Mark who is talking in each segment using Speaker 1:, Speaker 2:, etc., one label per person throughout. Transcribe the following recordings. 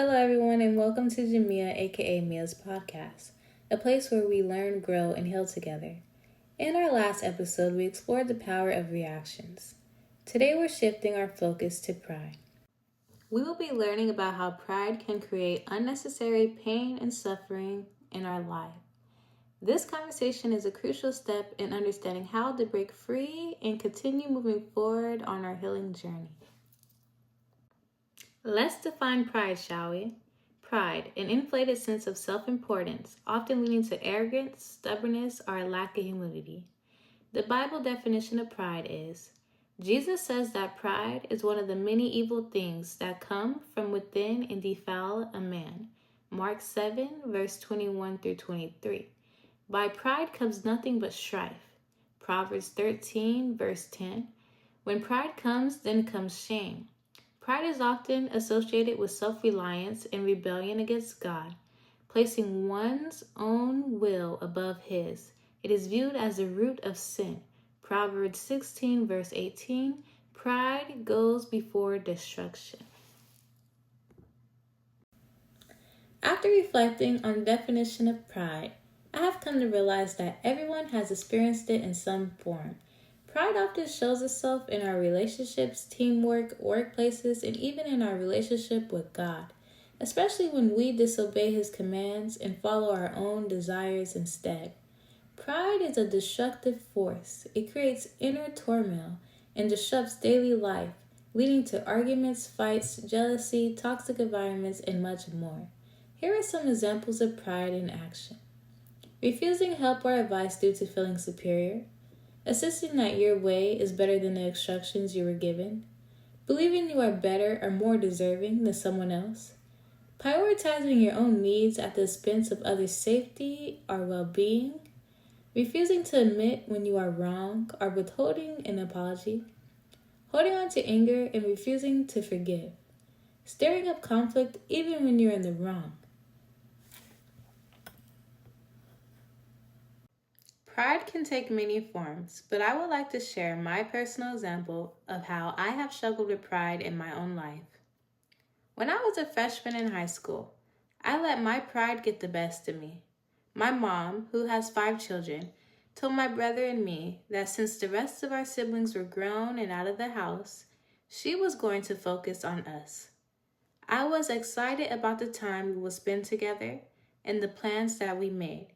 Speaker 1: Hello, everyone, and welcome to Jamiea, aka Miea's podcast, a place where we learn, grow, and heal together. In our last episode, we explored the power of reactions. Today, we're shifting our focus to pride. We will be learning about how pride can create unnecessary pain and suffering in our life. This conversation is a crucial step in understanding how to break free and continue moving forward on our healing journey. Let's define pride, shall we? Pride, an inflated sense of self-importance, often leading to arrogance, stubbornness, or a lack of humility. The Bible definition of pride is, Jesus says that pride is one of the many evil things that come from within and defile a man. Mark 7, verse 21 through 23. By pride comes nothing but strife. Proverbs 13, verse 10. When pride comes, then comes shame. Pride is often associated with self-reliance and rebellion against God, placing one's own will above His. It is viewed as the root of sin. Proverbs 16, verse 18, pride goes before destruction. After reflecting on the definition of pride, I have come to realize that everyone has experienced it in some form. Pride often shows itself in our relationships, teamwork, workplaces, and even in our relationship with God, especially when we disobey His commands and follow our own desires instead. Pride is a destructive force. It creates inner turmoil and disrupts daily life, leading to arguments, fights, jealousy, toxic environments, and much more. Here are some examples of pride in action. Refusing help or advice due to feeling superior. Insisting that your way is better than the instructions you were given. Believing you are better or more deserving than someone else. Prioritizing your own needs at the expense of others' safety or well-being. Refusing to admit when you are wrong or withholding an apology. Holding on to anger and refusing to forgive. Stirring up conflict even when you're in the wrong. Pride can take many forms, but I would like to share my personal example of how I have struggled with pride in my own life. When I was a freshman in high school, I let my pride get the best of me. My mom, who has 5 children, told my brother and me that since the rest of our siblings were grown and out of the house, she was going to focus on us. I was excited about the time we would spend together and the plans that we made.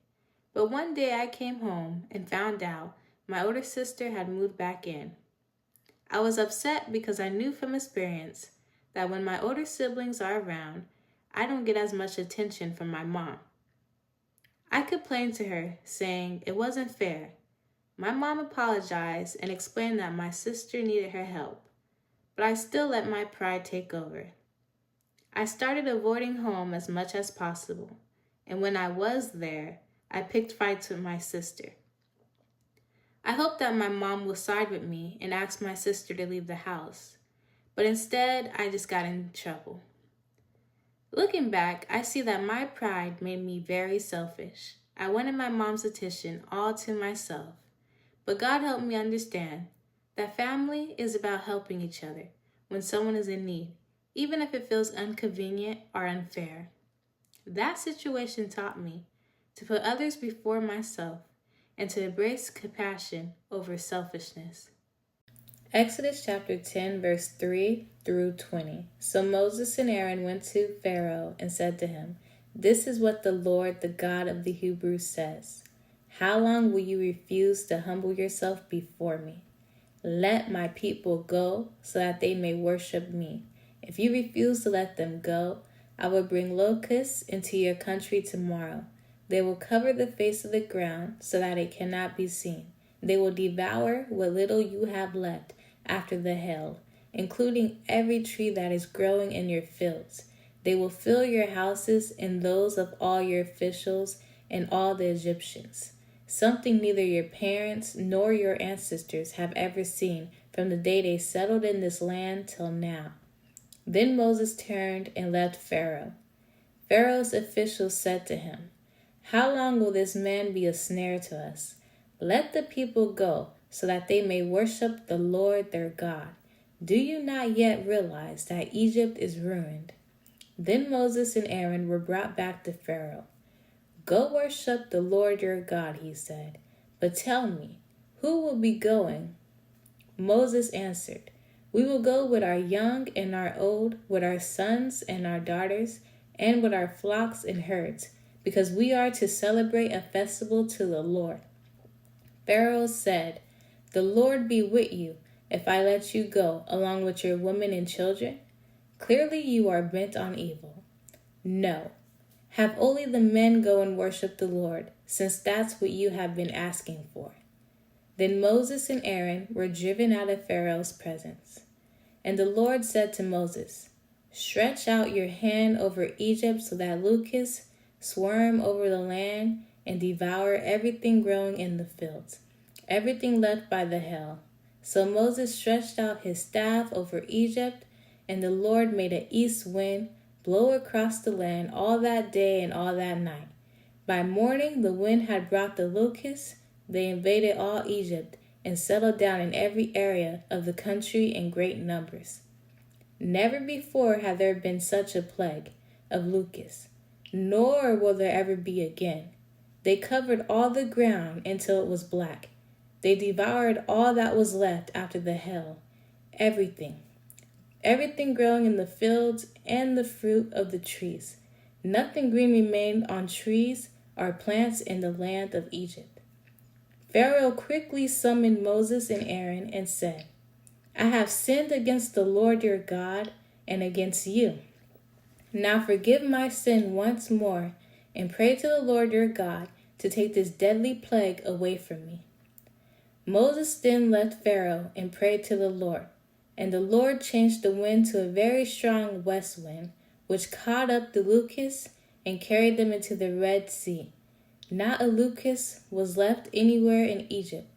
Speaker 1: But one day I came home and found out my older sister had moved back in. I was upset because I knew from experience that when my older siblings are around, I don't get as much attention from my mom. I complained to her, saying it wasn't fair. My mom apologized and explained that my sister needed her help, but I still let my pride take over. I started avoiding home as much as possible, and when I was there, I picked fights with my sister. I hoped that my mom would side with me and ask my sister to leave the house, but instead I just got in trouble. Looking back, I see that my pride made me very selfish. I wanted my mom's attention all to myself, but God helped me understand that family is about helping each other when someone is in need, even if it feels inconvenient or unfair. That situation taught me to put others before myself, and to embrace compassion over selfishness. Exodus chapter 10, verse 3 through 20. So Moses and Aaron went to Pharaoh and said to him, "This is what the Lord, the God of the Hebrews, says. How long will you refuse to humble yourself before me? Let my people go so that they may worship me. If you refuse to let them go, I will bring locusts into your country tomorrow. They will cover the face of the ground so that it cannot be seen. They will devour what little you have left after the hail, including every tree that is growing in your fields. They will fill your houses and those of all your officials and all the Egyptians, something neither your parents nor your ancestors have ever seen from the day they settled in this land till now." Then Moses turned and left Pharaoh. Pharaoh's officials said to him, "How long will this man be a snare to us? Let the people go so that they may worship the Lord their God. Do you not yet realize that Egypt is ruined? Then Moses and Aaron were brought back to Pharaoh. "Go worship the Lord your God," he said. "But tell me, who will be going?" Moses answered, "We will go with our young and our old, with our sons and our daughters, and with our flocks and herds, because we are to celebrate a festival to the Lord." Pharaoh said, "The Lord be with you if I let you go along with your women and children. Clearly you are bent on evil. No, have only the men go and worship the Lord, since that's what you have been asking for." Then Moses and Aaron were driven out of Pharaoh's presence. And the Lord said to Moses, "Stretch out your hand over Egypt so that locusts swarm over the land and devour everything growing in the fields, everything left by the hail." So Moses stretched out his staff over Egypt, and the Lord made an east wind blow across the land all that day and all that night. By morning the wind had brought the locusts. They invaded all Egypt and settled down in every area of the country in great numbers. Never before had there been such a plague of locusts, nor will there ever be again. They covered all the ground until it was black. They devoured all that was left after the hail, everything growing in the fields and the fruit of the trees. Nothing green remained on trees or plants in the land of Egypt. Pharaoh quickly summoned Moses and Aaron and said, "I have sinned against the Lord your God and against you. Now forgive my sin once more and pray to the Lord your God to take this deadly plague away from me." Moses then left Pharaoh and prayed to the Lord, and the Lord changed the wind to a very strong west wind, which caught up the locusts and carried them into the Red Sea. Not a locust was left anywhere in Egypt,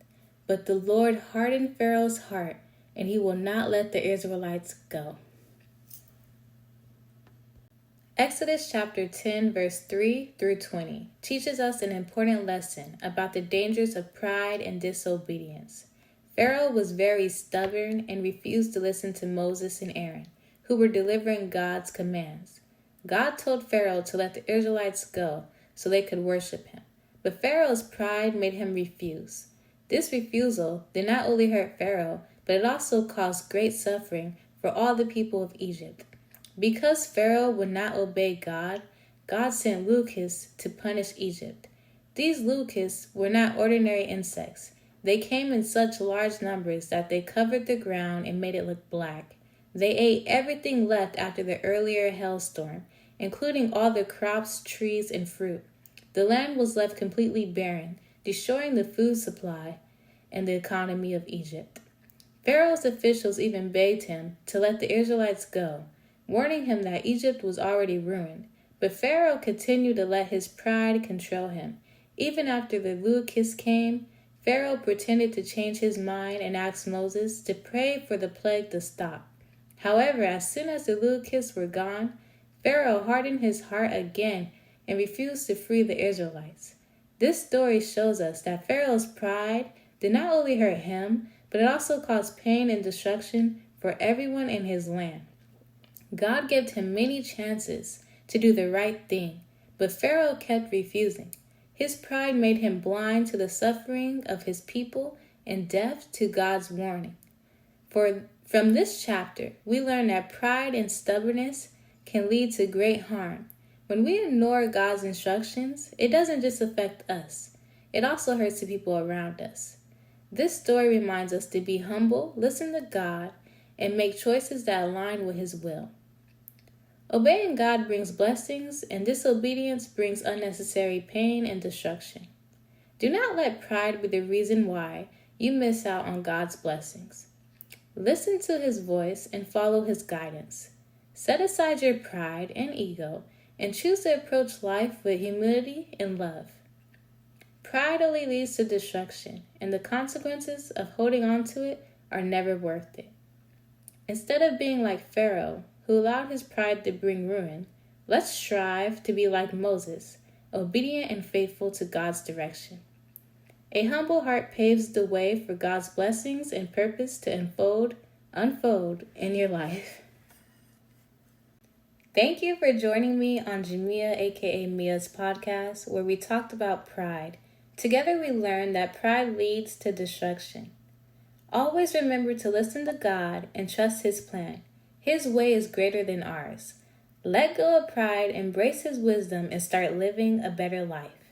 Speaker 1: but the Lord hardened Pharaoh's heart, and he will not let the Israelites go. Exodus chapter 10, verse 3 through 20 teaches us an important lesson about the dangers of pride and disobedience. Pharaoh was very stubborn and refused to listen to Moses and Aaron, who were delivering God's commands. God told Pharaoh to let the Israelites go so they could worship him, but Pharaoh's pride made him refuse. This refusal did not only hurt Pharaoh, but it also caused great suffering for all the people of Egypt. Because Pharaoh would not obey God, God sent locusts to punish Egypt. These locusts were not ordinary insects. They came in such large numbers that they covered the ground and made it look black. They ate everything left after the earlier hailstorm, including all the crops, trees, and fruit. The land was left completely barren, destroying the food supply and the economy of Egypt. Pharaoh's officials even begged him to let the Israelites go, warning him that Egypt was already ruined. But Pharaoh continued to let his pride control him. Even after the locusts came, Pharaoh pretended to change his mind and asked Moses to pray for the plague to stop. However, as soon as the locusts were gone, Pharaoh hardened his heart again and refused to free the Israelites. This story shows us that Pharaoh's pride did not only hurt him, but it also caused pain and destruction for everyone in his land. God gave him many chances to do the right thing, but Pharaoh kept refusing. His pride made him blind to the suffering of his people and deaf to God's warning. From this chapter, we learn that pride and stubbornness can lead to great harm. When we ignore God's instructions, it doesn't just affect us. It also hurts the people around us. This story reminds us to be humble, listen to God, and make choices that align with his will. Obeying God brings blessings, and disobedience brings unnecessary pain and destruction. Do not let pride be the reason why you miss out on God's blessings. Listen to his voice and follow his guidance. Set aside your pride and ego and choose to approach life with humility and love. Pride only leads to destruction, and the consequences of holding on to it are never worth it. Instead of being like Pharaoh, who allowed his pride to bring ruin, let's strive to be like Moses, obedient and faithful to God's direction. A humble heart paves the way for God's blessings and purpose to unfold in your life. Thank you for joining me on Jamiea, aka Mia's podcast, where we talked about pride. Together we learned that pride leads to destruction. Always remember to listen to God and trust His plan. His way is greater than ours. Let go of pride, embrace His wisdom, and start living a better life.